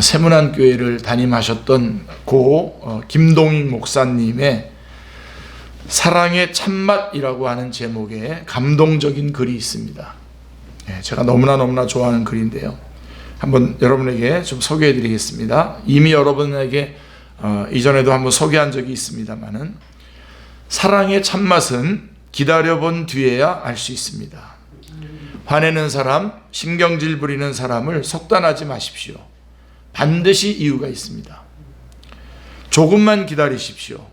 세문안교회를 담임하셨던 고 김동익 목사님의 사랑의 참맛이라고 하는 제목의 감동적인 글이 있습니다. 제가 너무나 좋아하는 글인데요. 한번 여러분에게 좀 소개해 드리겠습니다. 이미 여러분에게 이전에도 한번 소개한 적이 있습니다만은, 사랑의 참맛은 기다려본 뒤에야 알 수 있습니다. 화내는 사람, 신경질 부리는 사람을 속단하지 마십시오. 반드시 이유가 있습니다. 조금만 기다리십시오.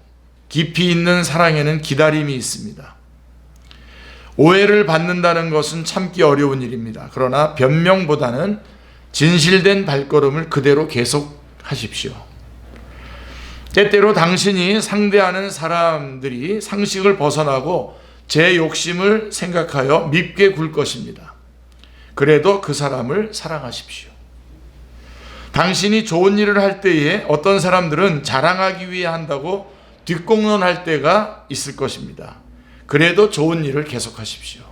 깊이 있는 사랑에는 기다림이 있습니다. 오해를 받는다는 것은 참기 어려운 일입니다. 그러나 변명보다는 진실된 발걸음을 그대로 계속하십시오. 때때로 당신이 상대하는 사람들이 상식을 벗어나고 제 욕심을 생각하여 밉게 굴 것입니다. 그래도 그 사람을 사랑하십시오. 당신이 좋은 일을 할 때에 어떤 사람들은 자랑하기 위해 한다고 뒷공론할 때가 있을 것입니다. 그래도 좋은 일을 계속하십시오.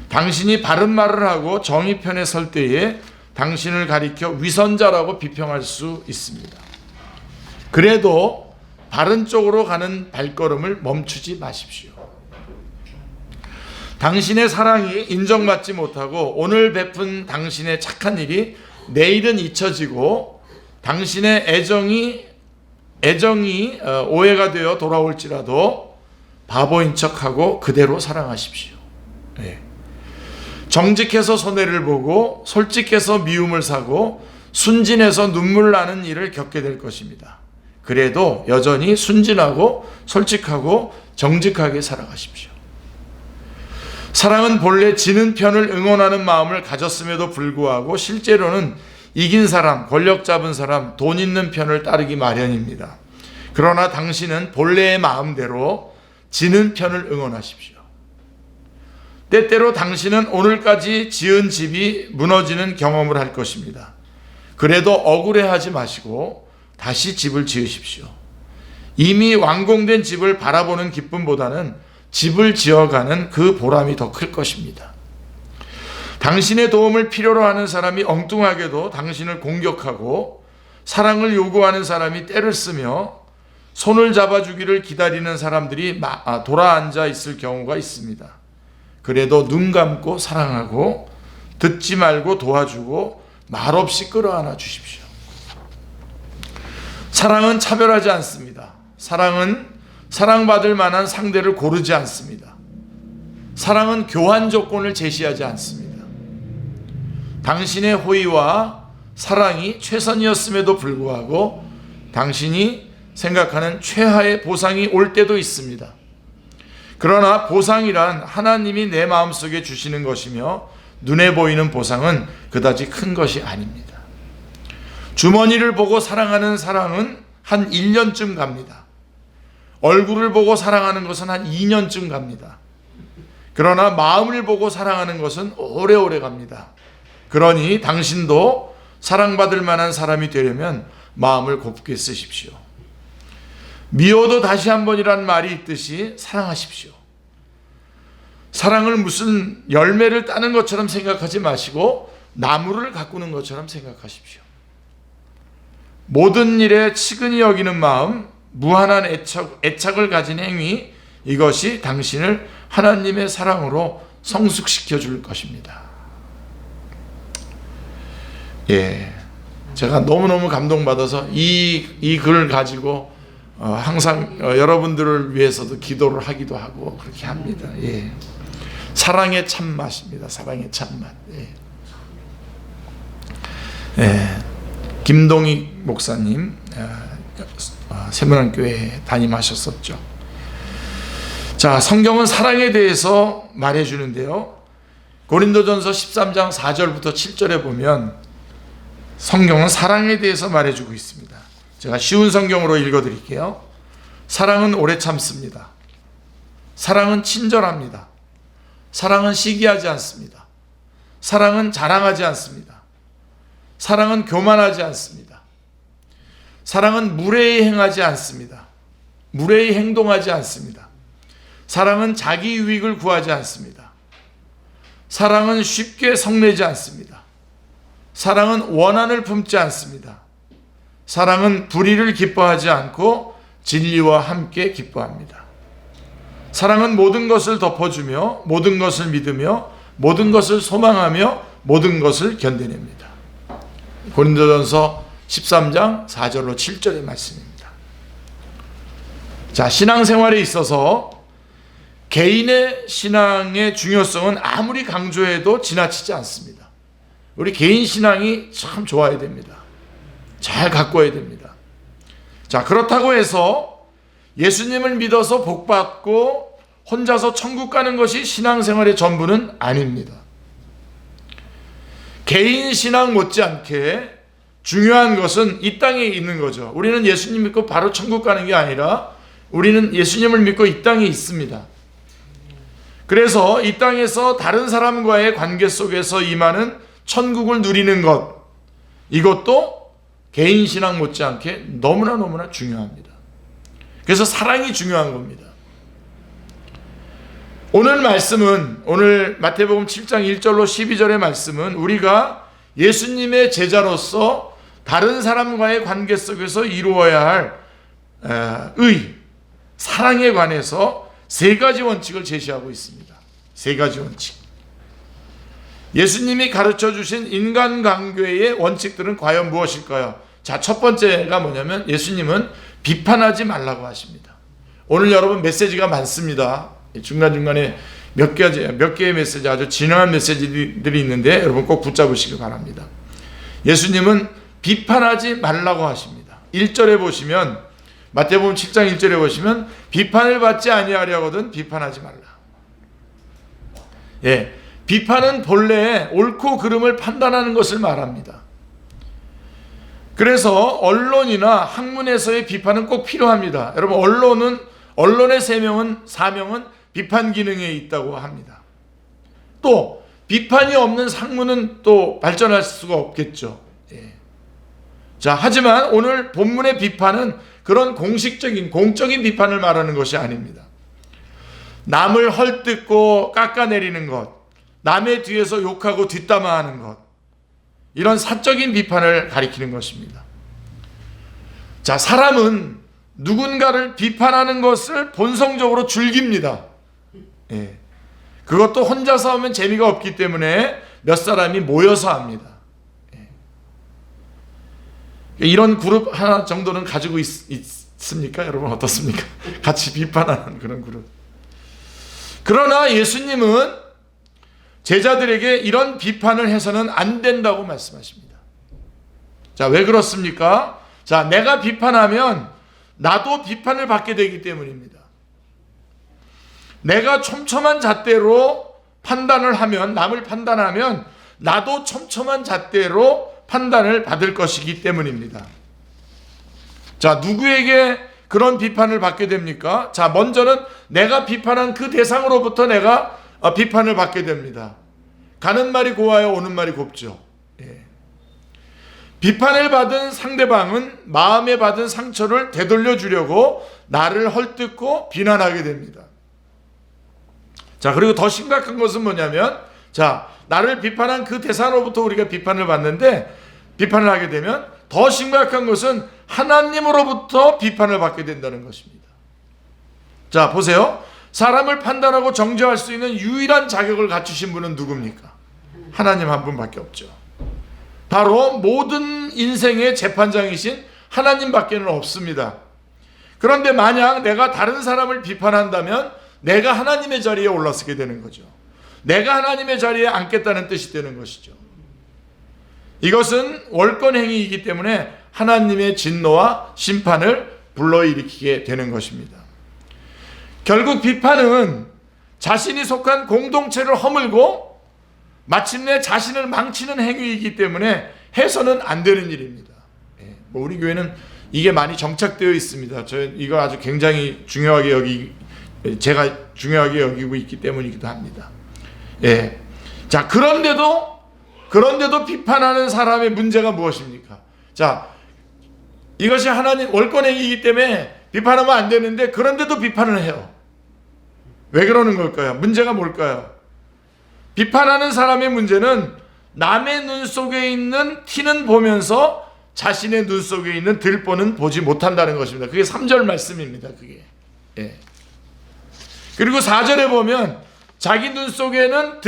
당신이 바른 말을 하고 정의 편에 설 때에 당신을 가리켜 위선자라고 비평할 수 있습니다. 그래도 바른 쪽으로 가는 발걸음을 멈추지 마십시오. 당신의 사랑이 인정받지 못하고 오늘 베푼 당신의 착한 일이 내일은 잊혀지고 당신의 애정이 오해가 되어 돌아올지라도 바보인 척하고 그대로 사랑하십시오. 정직해서 손해를 보고 솔직해서 미움을 사고 순진해서 눈물 나는 일을 겪게 될 것입니다. 그래도 여전히 순진하고 솔직하고 정직하게 살아가십시오. 사랑은 본래 지는 편을 응원하는 마음을 가졌음에도 불구하고 실제로는 이긴 사람, 권력 잡은 사람, 돈 있는 편을 따르기 마련입니다. 그러나 당신은 본래의 마음대로 지는 편을 응원하십시오. 때때로 당신은 오늘까지 지은 집이 무너지는 경험을 할 것입니다. 그래도 억울해하지 마시고 다시 집을 지으십시오. 이미 완공된 집을 바라보는 기쁨보다는 집을 지어가는 그 보람이 더 클 것입니다. 당신의 도움을 필요로 하는 사람이 엉뚱하게도 당신을 공격하고 사랑을 요구하는 사람이 때를 쓰며 손을 잡아주기를 기다리는 사람들이 돌아앉아 있을 경우가 있습니다. 그래도 눈 감고 사랑하고 듣지 말고 도와주고 말없이 끌어안아 주십시오. 사랑은 차별하지 않습니다. 사랑은 사랑받을 만한 상대를 고르지 않습니다. 사랑은 교환 조건을 제시하지 않습니다. 당신의 호의와 사랑이 최선이었음에도 불구하고 당신이 생각하는 최하의 보상이 올 때도 있습니다. 그러나 보상이란 하나님이 내 마음속에 주시는 것이며 눈에 보이는 보상은 그다지 큰 것이 아닙니다. 주머니를 보고 사랑하는 사랑은 한 1년쯤 갑니다. 얼굴을 보고 사랑하는 것은 한 2년쯤 갑니다. 그러나 마음을 보고 사랑하는 것은 오래오래 갑니다. 그러니 당신도 사랑받을 만한 사람이 되려면 마음을 곱게 쓰십시오. 미워도 다시 한 번이란 말이 있듯이 사랑하십시오. 사랑을 무슨 열매를 따는 것처럼 생각하지 마시고 나무를 가꾸는 것처럼 생각하십시오. 모든 일에 치근히 여기는 마음, 무한한 애착을 가진 행위, 이것이 당신을 하나님의 사랑으로 성숙시켜 줄 것입니다. 제가 너무너무 감동받아서 이 글을 가지고 항상 여러분들을 위해서도 기도를 하기도 하고 그렇게 합니다. 사랑의 참맛입니다. 사랑의 참맛. 김동익 목사님, 세문안교회 담임하셨었죠. 자, 성경은 사랑에 대해서 말해주는데요. 고린도전서 13장 4절부터 7절에 보면 성경은 사랑에 대해서 말해주고 있습니다. 제가 쉬운 성경으로 읽어드릴게요. 사랑은 오래 참습니다. 사랑은 친절합니다. 사랑은 시기하지 않습니다. 사랑은 자랑하지 않습니다. 사랑은 교만하지 않습니다. 사랑은 무례히 행하지 않습니다. 무례히 행동하지 않습니다. 사랑은 자기 유익을 구하지 않습니다. 사랑은 쉽게 성내지 않습니다. 사랑은 원한을 품지 않습니다. 사랑은 불의를 기뻐하지 않고 진리와 함께 기뻐합니다. 사랑은 모든 것을 덮어주며 모든 것을 믿으며 모든 것을 소망하며 모든 것을 견뎌냅니다. 고린도전서 13장 4절로 7절의 말씀입니다. 자, 신앙생활에 있어서 개인의 신앙의 중요성은 아무리 강조해도 지나치지 않습니다. 우리 개인 신앙이 참 좋아야 됩니다. 잘 가꿔야 됩니다. 자, 그렇다고 해서 예수님을 믿어서 복받고 혼자서 천국 가는 것이 신앙생활의 전부는 아닙니다. 개인 신앙 못지않게 중요한 것은 이 땅에 있는 거죠. 우리는 예수님 믿고 바로 천국 가는 게 아니라 우리는 예수님을 믿고 이 땅에 있습니다. 그래서 이 땅에서 다른 사람과의 관계 속에서 임하는 천국을 누리는 것, 이것도 개인 신앙 못지않게 너무나 중요합니다. 그래서 사랑이 중요한 겁니다. 오늘 말씀은, 오늘 마태복음 7장 1절로 12절의 말씀은 우리가 예수님의 제자로서 다른 사람과의 관계 속에서 이루어야 할 사랑에 관해서 세 가지 원칙을 제시하고 있습니다. 세 가지 원칙. 예수님이 가르쳐 주신 인간관계의 원칙들은 과연 무엇일까요? 자, 첫 번째가 뭐냐면 예수님은 비판하지 말라고 하십니다. 오늘 여러분 메시지가 많습니다. 중간중간에 몇 개의 메시지, 아주 진화한 메시지들이 있는데 여러분 꼭 붙잡으시기 바랍니다. 예수님은 비판하지 말라고 하십니다. 1절에 보시면, 마태복음 7장 1절에 보시면 비판을 받지 아니하려거든 비판하지 말라. 예, 비판은 본래 옳고 그름을 판단하는 것을 말합니다. 그래서 언론이나 학문에서의 비판은 꼭 필요합니다. 여러분, 언론의 사명은 비판 기능에 있다고 합니다. 또 비판이 없는 학문은 또 발전할 수가 없겠죠. 예. 자, 하지만 오늘 본문의 비판은 그런 공식적인 공적인 비판을 말하는 것이 아닙니다. 남을 헐뜯고 깎아내리는 것, 남의 뒤에서 욕하고 뒷담화하는 것, 이런 사적인 비판을 가리키는 것입니다. 자, 사람은 누군가를 비판하는 것을 본성적으로 즐깁니다. 예. 그것도 혼자서 하면 재미가 없기 때문에 몇 사람이 모여서 합니다. 예. 이런 그룹 하나 정도는 가지고 있습니까? 여러분 어떻습니까? 같이 비판하는 그런 그룹. 그러나 예수님은 제자들에게 이런 비판을 해서는 안 된다고 말씀하십니다. 자, 왜 그렇습니까? 자, 내가 비판하면 나도 비판을 받게 되기 때문입니다. 내가 촘촘한 잣대로 판단을 하면, 남을 판단하면 나도 촘촘한 잣대로 판단을 받을 것이기 때문입니다. 자, 누구에게 그런 비판을 받게 됩니까? 자, 먼저는 내가 비판한 그 대상으로부터 내가 비판을 받게 됩니다. 가는 말이 고와요, 오는 말이 곱죠. 예. 비판을 받은 상대방은 마음에 받은 상처를 되돌려 주려고 나를 헐뜯고 비난하게 됩니다. 자, 그리고 더 심각한 것은 뭐냐면, 자, 나를 비판한 그 대상으로부터 우리가 비판을 받는데, 비판을 하게 되면 더 심각한 것은 하나님으로부터 비판을 받게 된다는 것입니다. 자, 보세요. 사람을 판단하고 정죄할 수 있는 유일한 자격을 갖추신 분은 누굽니까? 하나님 한 분밖에 없죠. 바로 모든 인생의 재판장이신 하나님밖에는 없습니다. 그런데 만약 내가 다른 사람을 비판한다면 내가 하나님의 자리에 올라서게 되는 거죠. 내가 하나님의 자리에 앉겠다는 뜻이 되는 것이죠. 이것은 월권행위이기 때문에 하나님의 진노와 심판을 불러일으키게 되는 것입니다. 결국 비판은 자신이 속한 공동체를 허물고 마침내 자신을 망치는 행위이기 때문에 해서는 안 되는 일입니다. 우리 교회는 이게 많이 정착되어 있습니다. 이거 아주 굉장히 제가 중요하게 여기고 있기 때문이기도 합니다. 예. 자, 그런데도 비판하는 사람의 문제가 무엇입니까? 자, 이것이 하나님 월권행위이기 때문에 비판하면 안 되는데 그런데도 비판을 해요. 왜 그러는 걸까요? 문제가 뭘까요? 비판하는 사람의 문제는 남의 눈 속에 있는 티는 보면서 자신의 눈 속에 있는 들보는 보지 못한다는 것입니다. 그게 3절 말씀입니다. 그게. 예. 그리고 4절에 보면 자기 눈 속에는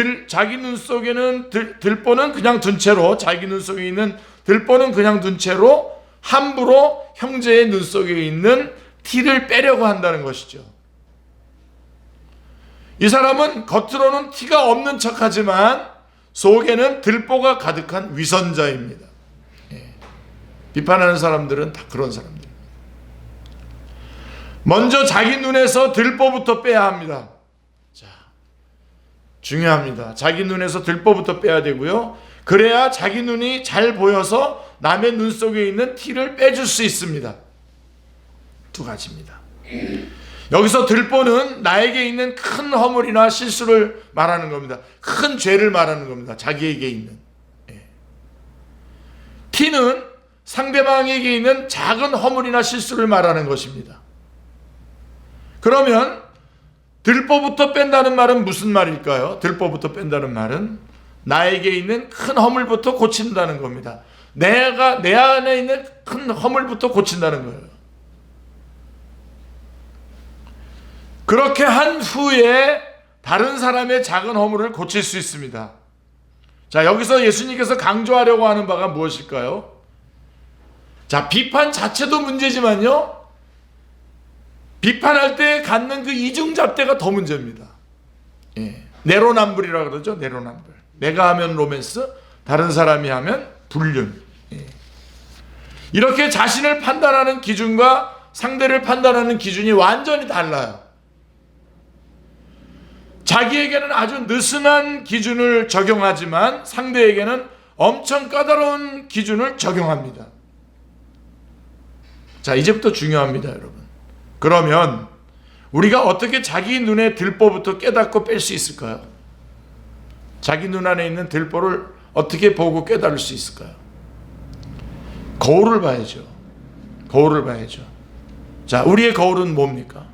들보는 그냥 둔 채로, 자기 눈 속에 있는 들보는 그냥 둔 채로 함부로 형제의 눈 속에 있는 티를 빼려고 한다는 것이죠. 이 사람은 겉으로는 티가 없는 척하지만 속에는 들보가 가득한 위선자입니다. 예. 비판하는 사람들은 다 그런 사람들. 먼저 자기 눈에서 들보부터 빼야 합니다. 자, 중요합니다. 자기 눈에서 들보부터 빼야 되고요. 그래야 자기 눈이 잘 보여서 남의 눈 속에 있는 티를 빼줄 수 있습니다. 두 가지입니다. 여기서 들보는 나에게 있는 큰 허물이나 실수를 말하는 겁니다. 큰 죄를 말하는 겁니다. 자기에게 있는. 예. 티는 상대방에게 있는 작은 허물이나 실수를 말하는 것입니다. 그러면 들보부터 뺀다는 말은 무슨 말일까요? 들보부터 뺀다는 말은 나에게 있는 큰 허물부터 고친다는 겁니다. 내 안에 있는 큰 허물부터 고친다는 거예요. 그렇게 한 후에 다른 사람의 작은 허물을 고칠 수 있습니다. 자, 여기서 예수님께서 강조하려고 하는 바가 무엇일까요? 자, 비판 자체도 문제지만요, 비판할 때 갖는 그 이중잣대가 더 문제입니다. 예. 내로남불이라고 그러죠. 내로남불. 내가 하면 로맨스, 다른 사람이 하면 불륜. 예. 이렇게 자신을 판단하는 기준과 상대를 판단하는 기준이 완전히 달라요. 자기에게는 아주 느슨한 기준을 적용하지만 상대에게는 엄청 까다로운 기준을 적용합니다. 자, 이제부터 중요합니다, 여러분. 그러면 우리가 어떻게 자기 눈의 들보부터 깨닫고 뺄 수 있을까요? 자기 눈 안에 있는 들보를 어떻게 보고 깨달을 수 있을까요? 거울을 봐야죠. 거울을 봐야죠. 자, 우리의 거울은 뭡니까?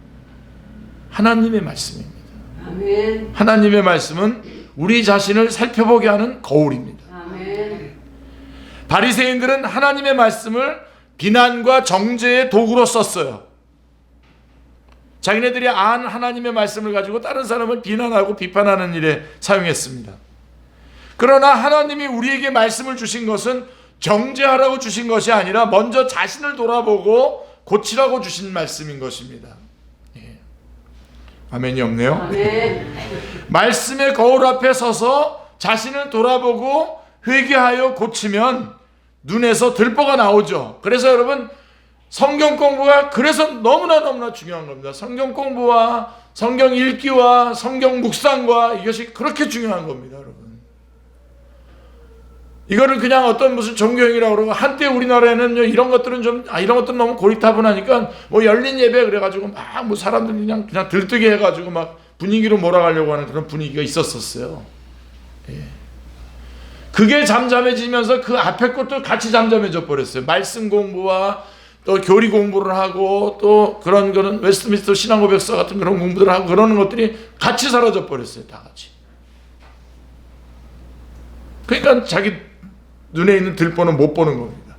하나님의 말씀입니다. 아멘. 하나님의 말씀은 우리 자신을 살펴보게 하는 거울입니다. 아멘. 바리새인들은 하나님의 말씀을 비난과 정죄의 도구로 썼어요. 자기네들이 안 하나님의 말씀을 가지고 다른 사람을 비난하고 비판하는 일에 사용했습니다. 그러나 하나님이 우리에게 말씀을 주신 것은 정죄하라고 주신 것이 아니라 먼저 자신을 돌아보고 고치라고 주신 말씀인 것입니다. 예. 아멘이 없네요. 아멘. 말씀의 거울 앞에 서서 자신을 돌아보고 회개하여 고치면 눈에서 들보가 나오죠. 그래서 여러분, 성경 공부가 그래서 너무나 중요한 겁니다. 성경 공부와 성경 읽기와 성경 묵상과 이것이 그렇게 중요한 겁니다, 여러분. 이거를 그냥 어떤 무슨 종교행위라고 그러고, 한때 우리나라에는 이런 것들은 이런 것들은 너무 고리타분하니까 뭐 열린 예배 그래가지고 막 뭐 사람들이 그냥 들뜨게 해가지고 막 분위기로 몰아가려고 하는 그런 분위기가 있었어요. 예. 그게 잠잠해지면서 그 앞에 것도 같이 잠잠해져 버렸어요. 말씀 공부와 또 교리 공부를 하고 또 그런 거는 웨스트민스터 신앙고백서 같은 그런 공부들을 하고 그러는 것들이 같이 사라져 버렸어요. 다 같이. 그러니까 자기 눈에 있는 들보는 못 보는 겁니다.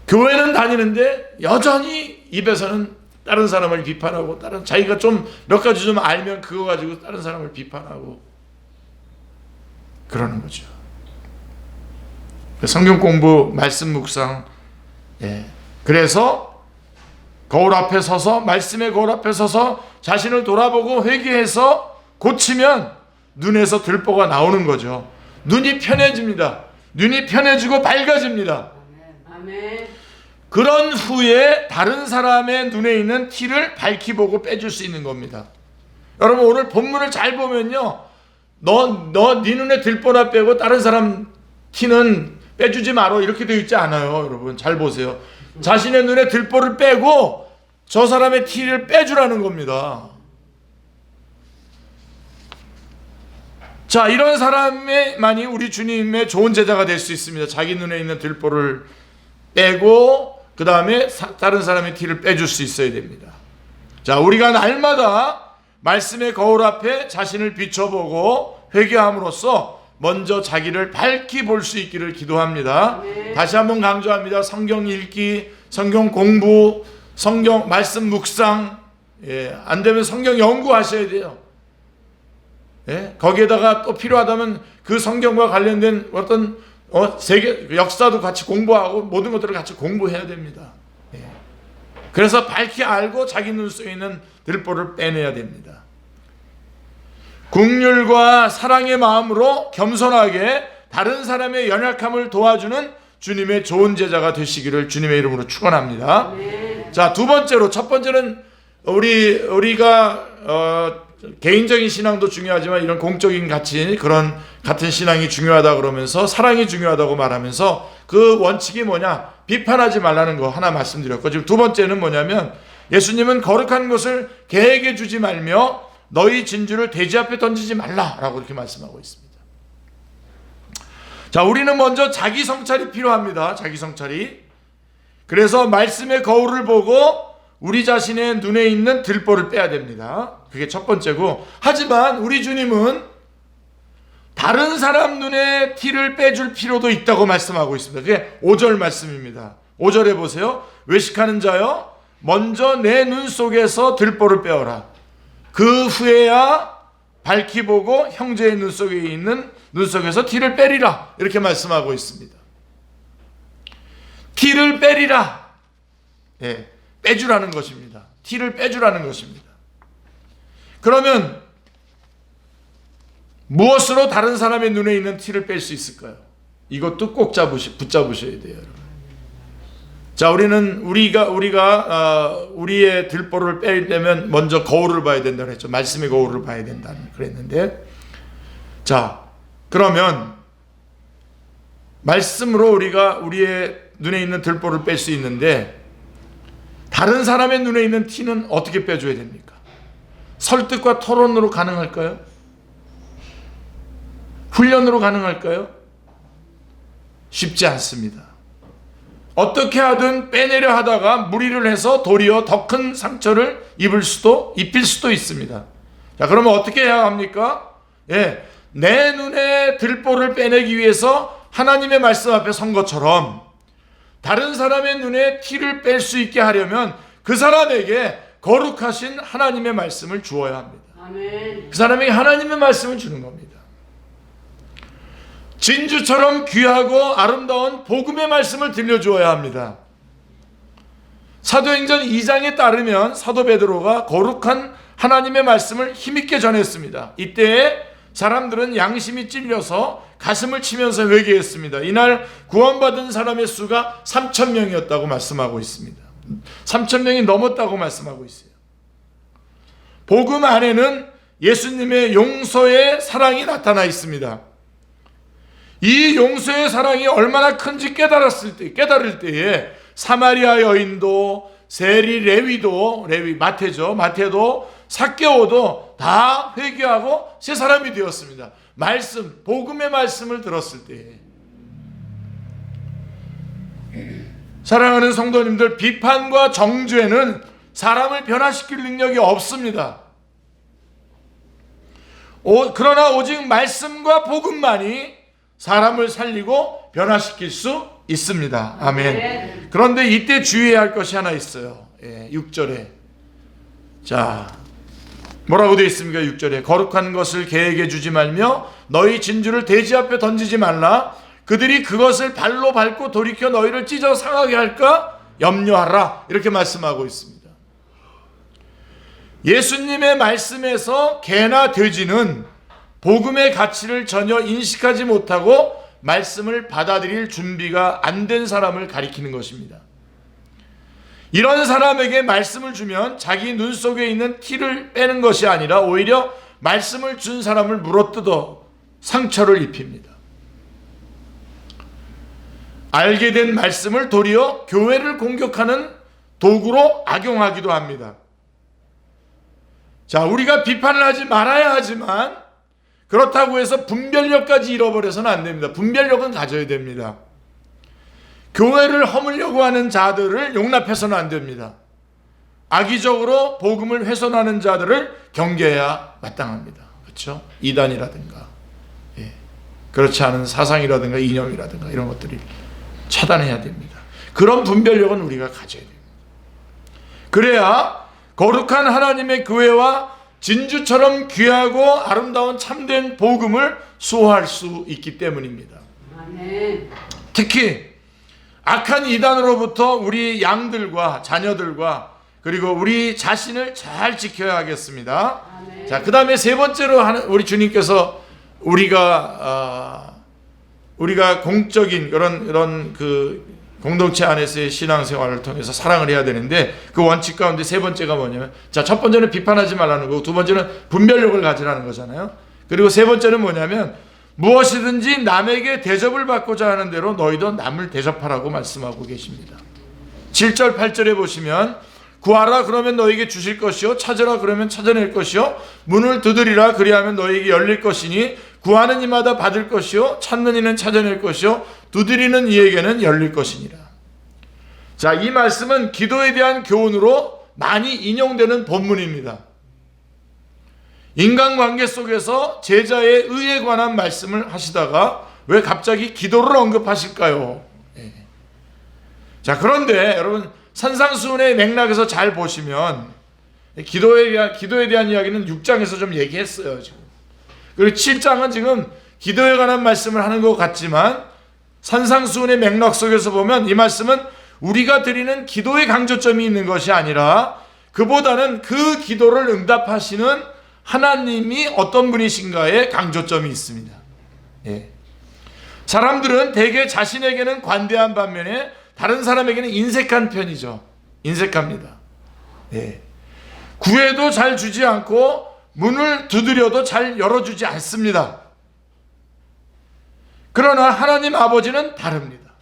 교회는 다니는데 여전히 입에서는 다른 사람을 비판하고 자기가 좀 몇 가지 좀 알면 그거 가지고 다른 사람을 비판하고 그러는 거죠. 성경 공부, 말씀 묵상. 예. 그래서 거울 앞에 서서, 말씀의 거울 앞에 서서 자신을 돌아보고 회개해서 고치면 눈에서 들보가 나오는 거죠. 눈이 편해집니다. 눈이 편해지고 밝아집니다. 아멘. 그런 후에 다른 사람의 눈에 있는 티를 밝히 보고 빼줄 수 있는 겁니다. 여러분, 오늘 본문을 잘 보면요, 네 눈에 들보나 빼고 다른 사람 티는 빼주지 마라 이렇게 되어 있지 않아요. 여러분 잘 보세요. 자신의 눈에 들보를 빼고 저 사람의 티를 빼주라는 겁니다. 자, 이런 사람만이 우리 주님의 좋은 제자가 될 수 있습니다. 자기 눈에 있는 들보를 빼고 그 다음에 다른 사람의 티를 빼줄 수 있어야 됩니다. 자, 우리가 날마다 말씀의 거울 앞에 자신을 비춰보고 회개함으로써 먼저 자기를 밝히 볼 수 있기를 기도합니다. 다시 한번 강조합니다. 성경 읽기, 성경 공부, 성경 말씀 묵상, 안 되면 성경 연구하셔야 돼요. 거기에다가 또 필요하다면 그 성경과 관련된 어떤 세계 역사도 같이 공부하고 모든 것들을 같이 공부해야 됩니다. 그래서 밝히 알고 자기 눈 속에 있는 들보를 빼내야 됩니다. 긍휼과 사랑의 마음으로 겸손하게 다른 사람의 연약함을 도와주는 주님의 좋은 제자가 되시기를 주님의 이름으로 축원합니다. 자, 두 번째로, 첫 번째는 우리가 개인적인 신앙도 중요하지만 이런 공적인 가치, 그런 같은 신앙이 중요하다 그러면서 사랑이 중요하다고 말하면서 그 원칙이 뭐냐? 비판하지 말라는 거 하나 말씀드렸고, 지금 두 번째는 뭐냐면 예수님은 거룩한 것을 개에게 주지 말며 너희 진주를 돼지 앞에 던지지 말라라고 이렇게 말씀하고 있습니다. 자, 우리는 먼저 자기 성찰이 필요합니다. 자기 성찰이. 그래서 말씀의 거울을 보고 우리 자신의 눈에 있는 들보를 빼야 됩니다. 그게 첫 번째고, 하지만 우리 주님은 다른 사람 눈에 티를 빼줄 필요도 있다고 말씀하고 있습니다. 그게 5절 말씀입니다. 5절에 보세요. 외식하는 자여, 먼저 내 눈 속에서 들보를 빼어라. 그 후에야 밝히 보고 형제의 눈 속에 있는 눈 속에서 티를 빼리라. 이렇게 말씀하고 있습니다. 티를 빼리라. 빼주라는 것입니다. 티를 빼주라는 것입니다. 그러면 무엇으로 다른 사람의 눈에 있는 티를 뺄 수 있을까요? 이것도 꼭 붙잡으셔야 돼요, 여러분. 자, 우리가 우리의 들보를 빼려면 먼저 거울을 봐야 된다고 했죠. 말씀의 거울을 봐야 된다는 그랬는데, 자, 그러면 말씀으로 우리가 우리의 눈에 있는 들보를 뺄 수 있는데, 다른 사람의 눈에 있는 티는 어떻게 빼줘야 됩니까? 설득과 토론으로 가능할까요? 훈련으로 가능할까요? 쉽지 않습니다. 어떻게 하든 빼내려 하다가 무리를 해서 도리어 더 큰 상처를 입힐 수도 있습니다. 자, 그러면 어떻게 해야 합니까? 내 눈에 들보를 빼내기 위해서 하나님의 말씀 앞에 선 것처럼 다른 사람의 눈에 티를 뺄 수 있게 하려면 그 사람에게 거룩하신 하나님의 말씀을 주어야 합니다. 아멘. 그 사람에게 하나님의 말씀을 주는 겁니다. 진주처럼 귀하고 아름다운 복음의 말씀을 들려주어야 합니다. 사도행전 2장에 따르면 사도 베드로가 거룩한 하나님의 말씀을 힘있게 전했습니다. 이때에 사람들은 양심이 찔려서 가슴을 치면서 회개했습니다. 이날 구원받은 사람의 수가 3,000명이었다고 말씀하고 있습니다. 3,000명이 넘었다고 말씀하고 있어요. 복음 안에는 예수님의 용서의 사랑이 나타나 있습니다. 이 용서의 사랑이 얼마나 큰지 깨달을 때에 사마리아 여인도 세리 레위도 마태도 삭개오도 다 회개하고 새 사람이 되었습니다. 복음의 말씀을 들었을 때에. 사랑하는 성도님들, 비판과 정죄는 사람을 변화시킬 능력이 없습니다. 그러나 오직 말씀과 복음만이 사람을 살리고 변화시킬 수 있습니다. 아멘. 그런데 이때 주의해야 할 것이 하나 있어요. 6절에. 자, 뭐라고 되어 있습니까? 6절에. 거룩한 것을 개에게 주지 말며 너희 진주를 돼지 앞에 던지지 말라. 그들이 그것을 발로 밟고 돌이켜 너희를 찢어 상하게 할까 염려하라. 이렇게 말씀하고 있습니다. 예수님의 말씀에서 개나 돼지는 복음의 가치를 전혀 인식하지 못하고 말씀을 받아들일 준비가 안 된 사람을 가리키는 것입니다. 이런 사람에게 말씀을 주면 자기 눈 속에 있는 티를 빼는 것이 아니라 오히려 말씀을 준 사람을 물어뜯어 상처를 입힙니다. 알게 된 말씀을 도리어 교회를 공격하는 도구로 악용하기도 합니다. 자, 우리가 비판을 하지 말아야 하지만 그렇다고 해서 분별력까지 잃어버려서는 안 됩니다. 분별력은 가져야 됩니다. 교회를 허물려고 하는 자들을 용납해서는 안 됩니다. 악의적으로 복음을 훼손하는 자들을 경계해야 마땅합니다. 그렇죠? 이단이라든가. 그렇지 않은 사상이라든가 이념이라든가 이런 것들이 차단해야 됩니다. 그런 분별력은 우리가 가져야 됩니다. 그래야 거룩한 하나님의 교회와 진주처럼 귀하고 아름다운 참된 복음을 수호할 수 있기 때문입니다. 아멘. 특히 악한 이단으로부터 우리 양들과 자녀들과 그리고 우리 자신을 잘 지켜야 하겠습니다. 아멘. 자, 그 다음에 세 번째로 우리 주님께서 우리가 공적인 이런 그 공동체 안에서의 신앙생활을 통해서 사랑을 해야 되는데, 그 원칙 가운데 세 번째가 뭐냐면, 자, 첫 번째는 비판하지 말라는 거고, 두 번째는 분별력을 가지라는 거잖아요. 그리고 세 번째는 뭐냐면, 무엇이든지 남에게 대접을 받고자 하는 대로 너희도 남을 대접하라고 말씀하고 계십니다. 7절 8절에 보시면, 구하라 그러면 너에게 주실 것이요, 찾으라 그러면 찾아낼 것이요, 문을 두드리라 그리하면 너에게 열릴 것이니 구하는 이마다 받을 것이요, 찾는 이는 찾아낼 것이요, 두드리는 이에게는 열릴 것이니라. 자, 이 말씀은 기도에 대한 교훈으로 많이 인용되는 본문입니다. 인간관계 속에서 제자의 의에 관한 말씀을 하시다가 왜 갑자기 기도를 언급하실까요? 자, 그런데 여러분, 산상수훈의 맥락에서 잘 보시면 기도에 대한 이야기는 6장에서 좀 얘기했어요. 지금. 그리고 7장은 지금 기도에 관한 말씀을 하는 것 같지만, 산상수훈의 맥락 속에서 보면 이 말씀은 우리가 드리는 기도의 강조점이 있는 것이 아니라, 그보다는 그 기도를 응답하시는 하나님이 어떤 분이신가에 강조점이 있습니다. 예. 사람들은 대개 자신에게는 관대한 반면에 다른 사람에게는 인색한 편이죠. 인색합니다. 예. 구해도 잘 주지 않고 문을 두드려도 잘 열어주지 않습니다. 그러나 하나님 아버지는 다릅니다.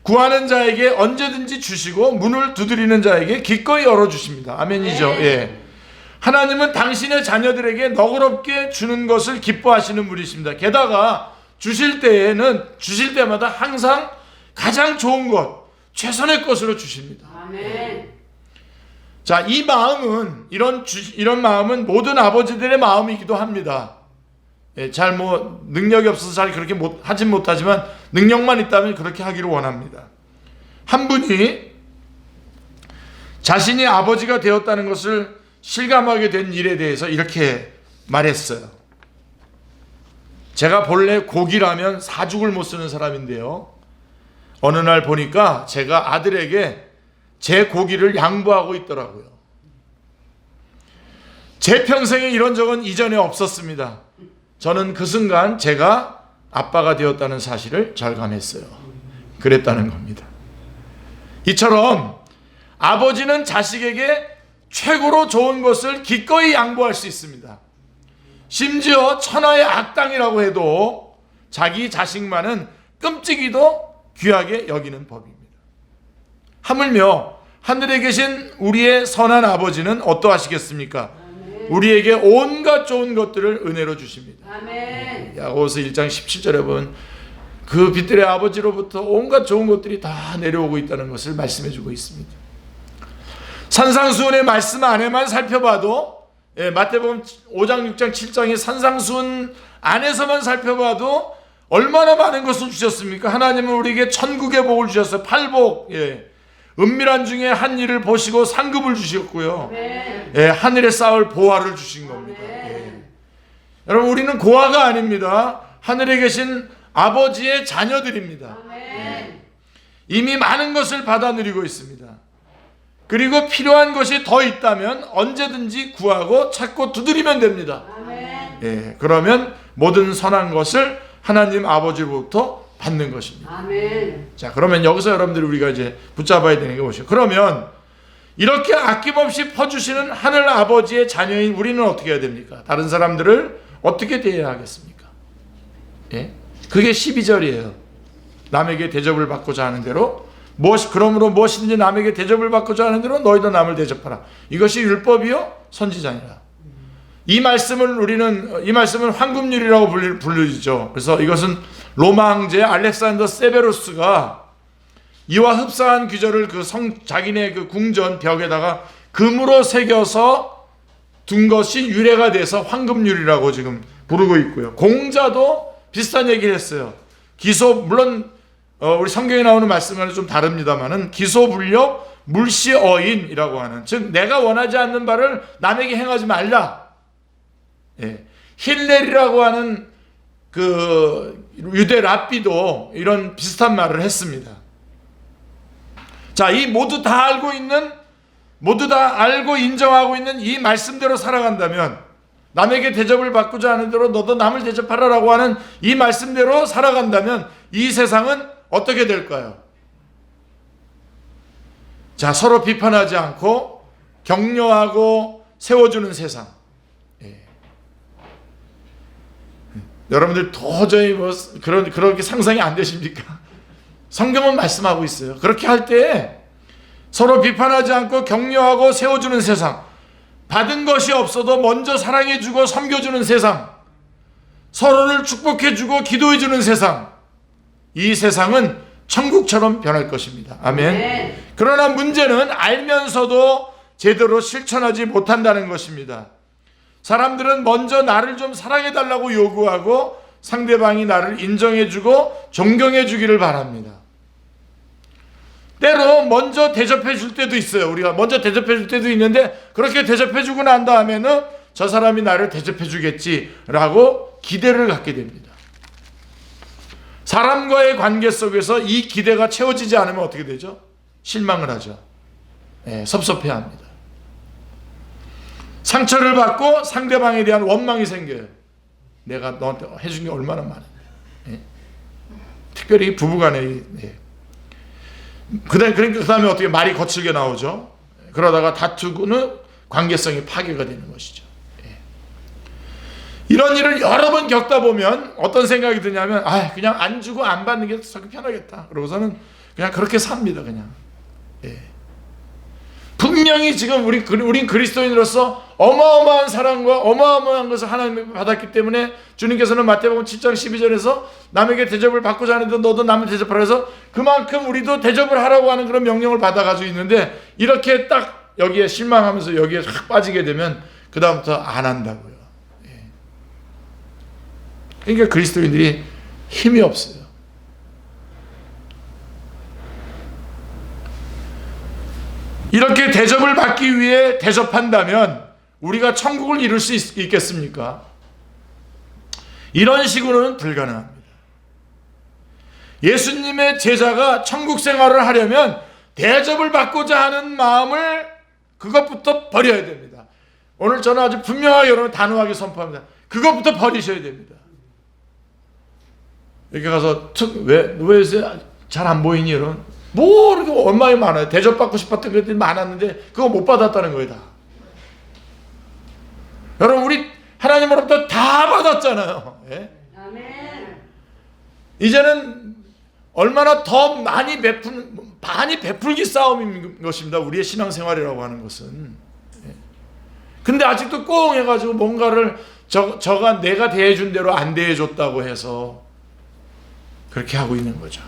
구하는 자에게 언제든지 주시고 문을 두드리는 자에게 기꺼이 열어주십니다. 아멘이죠. 예. 하나님은 당신의 자녀들에게 너그럽게 주는 것을 기뻐하시는 분이십니다. 게다가 주실 때마다 항상 가장 좋은 것, 최선의 것으로 주십니다. 아멘. 자, 이 마음은 이런 마음은 모든 아버지들의 마음이기도 합니다. 예, 잘 능력이 없어서 잘 그렇게 하진 못하지만 능력만 있다면 그렇게 하기를 원합니다. 한 분이 자신이 아버지가 되었다는 것을 실감하게 된 일에 대해서 이렇게 말했어요. 제가 본래 고기라면 사죽을 못 쓰는 사람인데요, 어느 날 보니까 제가 아들에게 제 고기를 양보하고 있더라고요. 제 평생에 이런 적은 이전에 없었습니다. 저는 그 순간 제가 아빠가 되었다는 사실을 절감했어요. 그랬다는 겁니다. 이처럼 아버지는 자식에게 최고로 좋은 것을 기꺼이 양보할 수 있습니다. 심지어 천하의 악당이라고 해도 자기 자식만은 끔찍이도 귀하게 여기는 법입니다. 하물며 하늘에 계신 우리의 선한 아버지는 어떠하시겠습니까? 아멘. 우리에게 온갖 좋은 것들을 은혜로 주십니다. 아멘. 야고보서 1장 17절에 보면 그 빛들의 아버지로부터 온갖 좋은 것들이 다 내려오고 있다는 것을 말씀해주고 있습니다. 산상수훈의 말씀 안에만 살펴봐도, 마태복음 5장 6장 7장의 산상수훈 안에서만 살펴봐도 얼마나 많은 것을 주셨습니까? 하나님은 우리에게 천국의 복을 주셨어요. 팔복, 은밀한 중에 한 일을 보시고 상급을 주셨고요. 하늘에 쌓을 보화를 주신 겁니다. 여러분, 우리는 고아가 아닙니다. 하늘에 계신 아버지의 자녀들입니다. 이미 많은 것을 받아 누리고 있습니다. 그리고 필요한 것이 더 있다면 언제든지 구하고 찾고 두드리면 됩니다. 그러면 모든 선한 것을 하나님 아버지로부터 받는 것입니다. 아멘. 자, 그러면 여기서 여러분들이 우리가 이제 붙잡아야 되는 게 무엇이에요? 그러면 이렇게 아낌없이 퍼주시는 하늘 아버지의 자녀인 우리는 어떻게 해야 됩니까? 다른 사람들을 어떻게 대해야 하겠습니까? 그게 12절이에요. 남에게 대접을 받고자 하는 대로, 그러므로 무엇이든지 남에게 대접을 받고자 하는 대로 너희도 남을 대접하라. 이것이 율법이요 선지자니라. 이 말씀은 황금률이라고 불리죠. 그래서 이것은 로마 황제 알렉산더 세베루스가 이와 흡사한 규절을 자기네 그 궁전 벽에다가 금으로 새겨서 둔 것이 유래가 돼서 황금률이라고 지금 부르고 있고요. 공자도 비슷한 얘기를 했어요. 물론 우리 성경에 나오는 말씀과는 좀 다릅니다만은 기소불력 물시어인이라고 하는, 즉 내가 원하지 않는 바를 남에게 행하지 말라. 예. 힐렐이라고 하는 그 유대 랍비도 이런 비슷한 말을 했습니다. 자, 이 모두 다 알고 인정하고 있는 이 말씀대로 살아간다면, 남에게 대접을 받고자 하는 대로 너도 남을 대접하라라고 하는 이 말씀대로 살아간다면 이 세상은 어떻게 될까요? 자, 서로 비판하지 않고 격려하고 세워주는 세상. 예. 여러분들 도저히 그렇게 상상이 안 되십니까? 성경은 말씀하고 있어요. 그렇게 할 때 서로 비판하지 않고 격려하고 세워주는 세상, 받은 것이 없어도 먼저 사랑해주고 섬겨주는 세상, 서로를 축복해주고 기도해주는 세상, 이 세상은 천국처럼 변할 것입니다. 아멘. 네. 그러나 문제는 알면서도 제대로 실천하지 못한다는 것입니다. 사람들은 먼저 나를 좀 사랑해달라고 요구하고 상대방이 나를 인정해주고 존경해주기를 바랍니다. 때로 먼저 대접해 줄 때도 있어요. 우리가 먼저 대접해 줄 때도 있는데, 그렇게 대접해 주고 난 다음에는 저 사람이 나를 대접해 주겠지라고 기대를 갖게 됩니다. 사람과의 관계 속에서 이 기대가 채워지지 않으면 어떻게 되죠? 실망을 하죠. 네, 섭섭해합니다. 상처를 받고 상대방에 대한 원망이 생겨요. 내가 너한테 해준 게 얼마나 많은데. 네. 특별히 부부간에. 네. 그 다음에 어떻게 말이 거칠게 나오죠. 그러다가 다투고는 관계성이 파괴가 되는 것이죠. 예. 이런 일을 여러 번 겪다 보면 어떤 생각이 드냐면, 그냥 안 주고 안 받는 게 더 편하겠다. 그러고서는 그냥 그렇게 삽니다. 그냥. 예. 분명히 지금 우린 그리스도인으로서 어마어마한 사랑과 어마어마한 것을 하나님께 받았기 때문에, 주님께서는 마태복음 7장 12절에서 남에게 대접을 받고자 하는데 너도 남을 대접하라 해서 그만큼 우리도 대접을 하라고 하는 그런 명령을 받아가지고 있는데, 이렇게 딱 여기에 실망하면서 여기에 확 빠지게 되면 그 다음부터 안 한다고요. 예. 그러니까 그리스도인들이 힘이 없어요. 이렇게 대접을 받기 위해 대접한다면 우리가 천국을 이룰 수 있겠습니까? 이런 식으로는 불가능합니다. 예수님의 제자가 천국 생활을 하려면 대접을 받고자 하는 마음을, 그것부터 버려야 됩니다. 오늘 저는 아주 분명하게 여러분 단호하게 선포합니다. 그것부터 버리셔야 됩니다. 이렇게 가서 왜 잘 안 보이니? 이런 뭐 이렇게 얼마나 많아요. 대접받고 싶었던 것들이 많았는데 그거 못 받았다는 거예요. 다. 여러분, 우리 하나님으로부터 다 받았잖아요. 예? 아멘. 이제는 얼마나 더 많이 베풀기 싸움인 것입니다. 우리의 신앙생활이라고 하는 것은. 예. 근데 아직도 꽁 해가지고 뭔가를 저가 내가 대해준 대로 안 대해줬다고 해서 그렇게 하고 있는 거죠.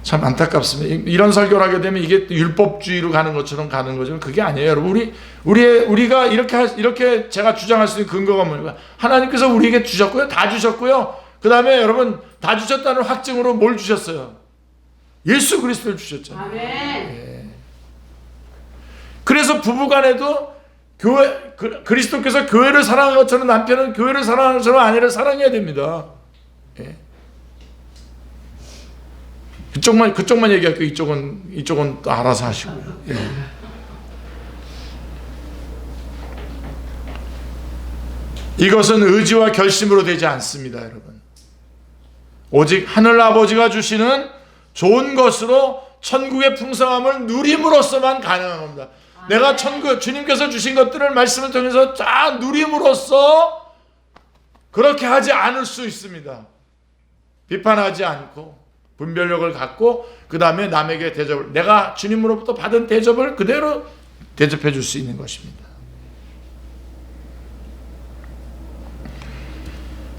참 안타깝습니다. 이런 설교를 하게 되면 이게 율법주의로 가는 것처럼 가는 거죠. 그게 아니에요, 여러분. 우리가 이렇게 제가 주장할 수 있는 근거가 뭐냐면, 하나님께서 우리에게 주셨고요, 다 주셨고요. 그 다음에 여러분, 다 주셨다는 확증으로 뭘 주셨어요? 예수 그리스도를 주셨잖아요. 아멘. 예. 그래서 부부간에도 그리스도께서 교회를 사랑한 것처럼 남편은 교회를 사랑하는 것처럼 아내를 사랑해야 됩니다. 예. 그쪽만 얘기할게요. 이쪽은 또 알아서 하시고요. 예. 이것은 의지와 결심으로 되지 않습니다, 여러분. 오직 하늘 아버지가 주시는 좋은 것으로 천국의 풍성함을 누림으로써만 가능한 겁니다. 내가 주님께서 주신 것들을 말씀을 통해서 쫙 누림으로써 그렇게 하지 않을 수 있습니다. 비판하지 않고 분별력을 갖고 그 다음에 남에게 내가 주님으로부터 받은 대접을 그대로 대접해 줄 수 있는 것입니다.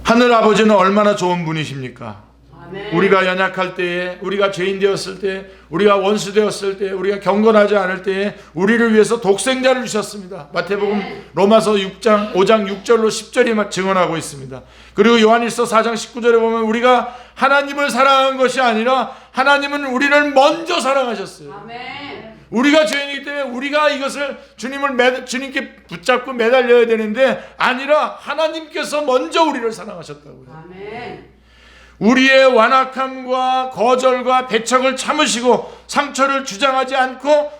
하늘 아버지는 얼마나 좋은 분이십니까? 아멘. 우리가 연약할 때에, 우리가 죄인 되었을 때, 우리가 원수 되었을 때, 우리가 경건하지 않을 때에 우리를 위해서 독생자를 주셨습니다. 마태복음 로마서 5장 6절로 10절이 증언하고 있습니다. 그리고 요한일서 4장 19절에 보면 우리가 하나님을 사랑한 것이 아니라 하나님은 우리를 먼저 사랑하셨어요. 아멘. 우리가 죄인이기 때문에 우리가 이것을 주님께 붙잡고 매달려야 되는데 아니라 하나님께서 먼저 우리를 사랑하셨다고요. 아멘. 우리의 완악함과 거절과 배척을 참으시고 상처를 주장하지 않고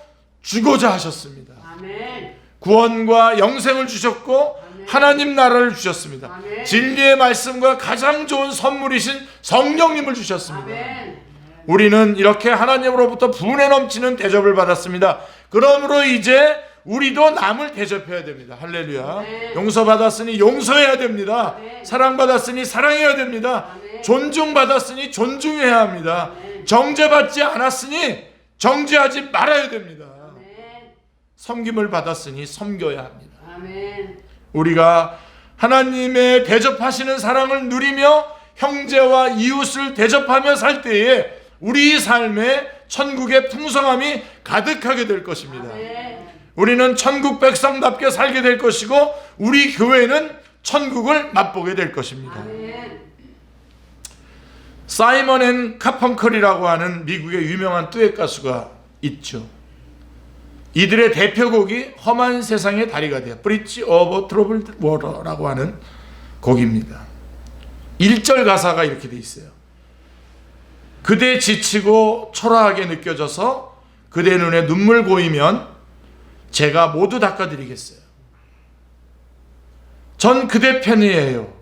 주고자 하셨습니다. 아멘. 구원과 영생을 주셨고 하나님 나라를 주셨습니다. 아멘. 진리의 말씀과 가장 좋은 선물이신 성령님을 주셨습니다. 아멘. 우리는 이렇게 하나님으로부터 분에 넘치는 대접을 받았습니다. 그러므로 이제 우리도 남을 대접해야 됩니다. 할렐루야. 네. 용서받았으니 용서해야 됩니다. 네. 사랑받았으니 사랑해야 됩니다. 네. 존중받았으니 존중해야 합니다. 네. 정죄받지 않았으니 정죄하지 말아야 됩니다. 아멘. 섬김을 받았으니 섬겨야 합니다. 아멘. 우리가 하나님의 대접하시는 사랑을 누리며 형제와 이웃을 대접하며 살 때에 우리 삶에 천국의 풍성함이 가득하게 될 것입니다. 아멘. 우리는 천국 백성답게 살게 될 것이고 우리 교회는 천국을 맛보게 될 것입니다. 아멘. 사이먼 앤 카펑클이라고 하는 미국의 유명한 듀엣 가수가 있죠. 이들의 대표곡이 험한 세상의 다리가 되어 브릿지 오버 트러블드 워터라고 하는 곡입니다. 1절 가사가 이렇게 돼 있어요. 그대 지치고 초라하게 느껴져서 그대 눈에 눈물 고이면 제가 모두 닦아드리겠어요. 전 그대 편이에요.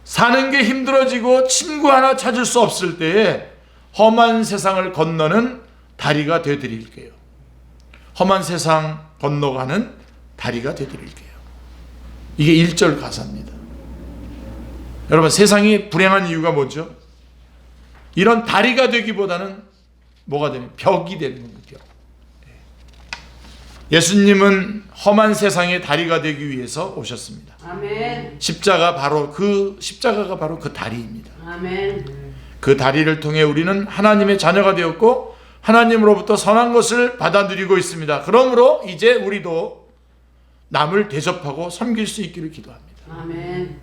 사는 게 힘들어지고 친구 하나 찾을 수 없을 때에 험한 세상을 건너는 다리가 되드릴게요. 험한 세상 건너가는 다리가 되드릴게요. 이게 1절 가사입니다. 여러분, 세상이 불행한 이유가 뭐죠? 이런 다리가 되기보다는 뭐가 되는? 벽이 되는 겁니다. 벽. 예수님은 험한 세상의 다리가 되기 위해서 오셨습니다. 아멘. 십자가가 바로 그 다리입니다. 아멘. 그 다리를 통해 우리는 하나님의 자녀가 되었고 하나님으로부터 선한 것을 받아 누리고 있습니다. 그러므로 이제 우리도 남을 대접하고 섬길 수 있기를 기도합니다. 아멘.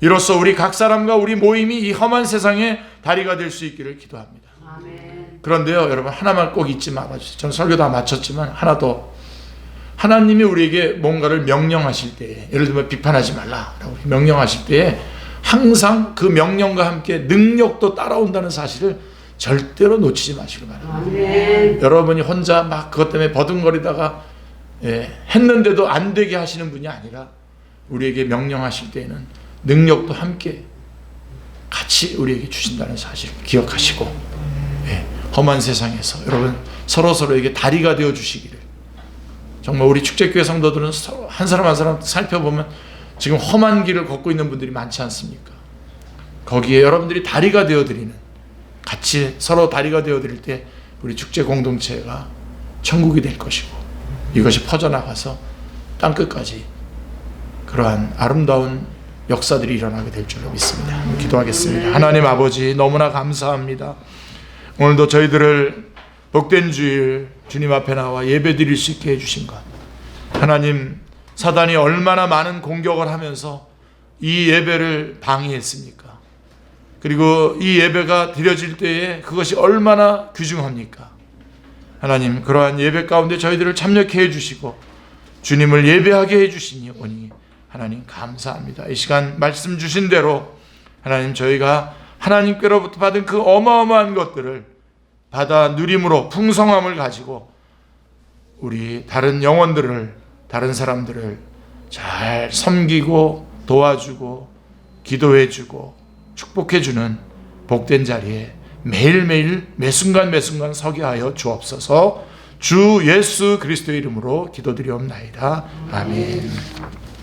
이로써 우리 각 사람과 우리 모임이 이 험한 세상의 다리가 될 수 있기를 기도합니다. 아멘. 그런데요, 여러분, 하나만 꼭 잊지 말아주세요. 저는 설교 다 마쳤지만 하나 더. 하나님이 우리에게 뭔가를 명령하실 때에, 예를 들면 비판하지 말라라고 명령하실 때에 항상 그 명령과 함께 능력도 따라온다는 사실을 절대로 놓치지 마시기 바랍니다. 아멘. 여러분이 혼자 막 그것 때문에 버둥거리다가 했는데도 안 되게 하시는 분이 아니라 우리에게 명령하실 때에는 능력도 함께 같이 우리에게 주신다는 사실을 기억하시고 험한 세상에서 여러분 서로서로에게 다리가 되어 주시기를, 정말 우리 축제교회 성도들은 한 사람 한 사람 살펴보면 지금 험한 길을 걷고 있는 분들이 많지 않습니까? 거기에 여러분들이 다리가 되어드리는, 같이 서로 다리가 되어드릴 때 우리 축제 공동체가 천국이 될 것이고 이것이 퍼져나가서 땅끝까지 그러한 아름다운 역사들이 일어나게 될 줄로 믿습니다. 기도하겠습니다. 하나님 아버지, 너무나 감사합니다. 오늘도 저희들을 복된 주일 주님 앞에 나와 예배드릴 수 있게 해주신 것, 하나님, 사단이 얼마나 많은 공격을 하면서 이 예배를 방해했습니까? 그리고 이 예배가 드려질 때에 그것이 얼마나 귀중합니까? 하나님, 그러한 예배 가운데 저희들을 참여케 해주시고 주님을 예배하게 해주시니 오니 하나님 감사합니다. 이 시간 말씀 주신 대로 하나님, 저희가 하나님께로부터 받은 그 어마어마한 것들을 받아 누림으로 풍성함을 가지고 우리 다른 영혼들을, 다른 사람들을 잘 섬기고 도와주고 기도해주고 축복해주는 복된 자리에 매일매일 매순간 매순간 서게 하여 주옵소서. 주 예수 그리스도의 이름으로 기도드리옵나이다. 아멘.